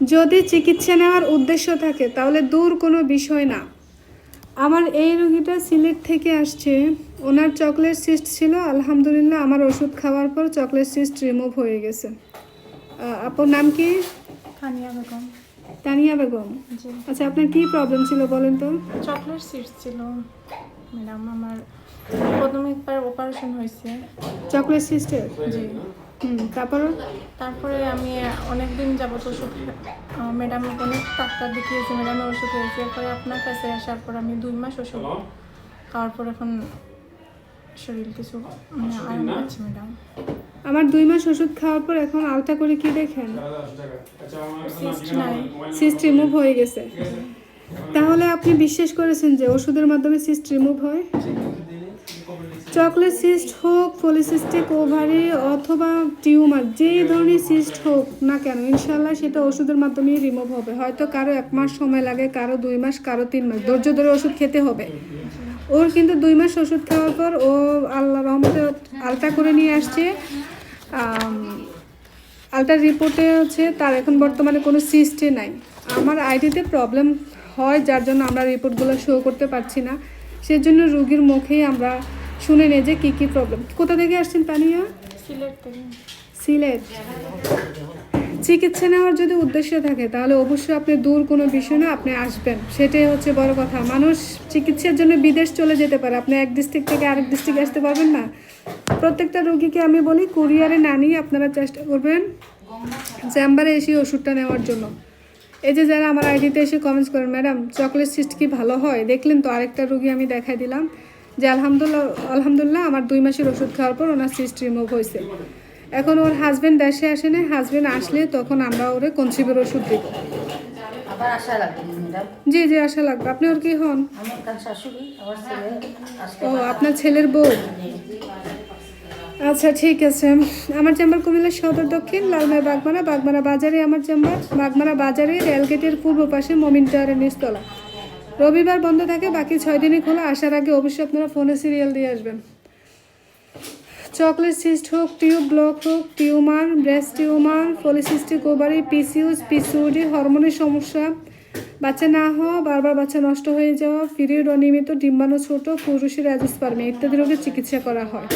যদি চিকিৎসা নেওয়ার উদ্দেশ্য থাকে তাহলে দূর কোনো বিষয় না। আমার এই রোগীটা সিলেট থেকে আসছে, ওনার চকলেট সিস্ট ছিল, আলহামদুলিল্লাহ আমার ওষুধ খাওয়ার পর চকলেট সিস্ট রিমুভ হয়ে গেছে। আপনার নাম কি? তানিয়া বেগম। তানিয়া বেগম, জি। আচ্ছা আপনার কি প্রবলেম ছিল বলেন তো? চকলেট সিস্ট ছিল ম্যাডাম। আমার প্রথমে একবার অপারেশন হয়েছে চকলেট সিস্টের? জি। তারপরে আমি অনেক দিন যাবত ওষুধ ম্যাডাম অনেক ডাক্তার দেখিয়েছি, ম্যাডামের ওষুধ হয়েছে। এরপরে আপনার কাছে আসার পর আমি 2 মাস ওষুধ খাওয়ার পর এখন শরীর কিছু আরাম পাচ্ছি ম্যাডাম। আমার 2 মাস ওষুধ খাওয়ার পর এখন আলটা করে কি দেখেন? সিস্ট নাই, সিস্ট রিমুভ হয়ে গেছে। তাহলে আপনি বিশ্বাস করেছেন যে ওষুধের মাধ্যমে সিস্ট রিমুভ হয়? চকলেট সিস্ট হোক, পলিসিস্টিক ওভারি অথবা টিউমার, যে ধরনের সিস্ট হোক না কেন ইনশাল্লাহ সেটা ওষুধের মাধ্যমেই রিমুভ হবে। হয়তো কারো 1 মাস সময় লাগে, কারো 2 মাস, কারো 3 মাস, ধৈর্য ধরে ওষুধ খেতে হবে। ওর কিন্তু 2 মাস ওষুধ খাওয়ার পর ও আল্লাহ রহমতে আলটা করে নিয়ে আসছে। আলটার রিপোর্টে হচ্ছে তার এখন বর্তমানে কোনো সিস্টে নাই। আমার আইডিতে প্রবলেম হয় যার জন্য আমরা রিপোর্টগুলো শো করতে পারছি না, সেজন্য রোগীর মুখেই আমরা শুনে নেই যে কী কী প্রবলেম। কোথা থেকে আসছেন তানিয়া? সিলেট থেকে। সিলেট। চিকিৎসা নেওয়ার যদি উদ্দেশ্য থাকে তাহলে অবশ্যই আপনি দূর কোনো বিষয় না, আপনি আসবেন, সেটাই হচ্ছে বড় কথা। মানুষ চিকিৎসার জন্য বিদেশ চলে যেতে পারে, আপনি এক ডিস্ট্রিক্ট থেকে আরেক ডিস্ট্রিক্টে আসতে পারবেন না। প্রত্যেকটা রোগীকে আমি বলি কুরিয়ারে না নিয়ে আপনারা চেষ্টা করবেন চেম্বারে এসে ওষুধটা নেওয়ার জন্য। এই যে যারা আমার আইডিতে এসে কমেন্টস করেন ম্যাডাম চকলেট সিস্ট কি ভালো হয়, দেখলেন তো আরেকটা রোগী আমি দেখাই দিলাম যে আলহামদুলিল্লাহ আমার 2 মাসের ওষুধ খাওয়ার পর ওনার সিস্ট রিমুভ হয়েছে। এখন ওর হাজব্যান্ড দেশে আসে না, হাজব্যান্ড আসলে তখন আমরা ওরে কনসিভের ওষুধ দিব। জি জি আশা লাগবে। আপনি ওর কি হন? ও আপনার ছেলের বউ। আচ্ছা ঠিক আছে। আমার চেম্বার কুমিল্লা সদর দক্ষিণ লালমাই বাগমারা বাজারে আমার চেম্বার, বাগমারা বাজারে রেলগেটের পূর্ব পাশে মমিন টাওয়ারের নিচতলা। রবিবার বন্ধ থাকে, বাকি 6 দিনই খোলা। আসার আগে অবশ্যই আপনারা ফোনে সিরিয়াল দিয়ে আসবেন। চকলেট সিস্ট হোক, টিউব ব্লক হোক, tumour, breast tumour, polycystic ovary, PCOS, PCOD, হরমোনের সমস্যা, বাচ্চা না হওয়া, বারবার বাচ্চা নষ্ট হয়ে যাওয়া, পিরিয়ড অনিয়মিত, ডিম্বাণু ছোট, পুরুষের অ্যাজিস্পার্মিয়া ইত্যাদি রোগের চিকিৎসা করা হয়।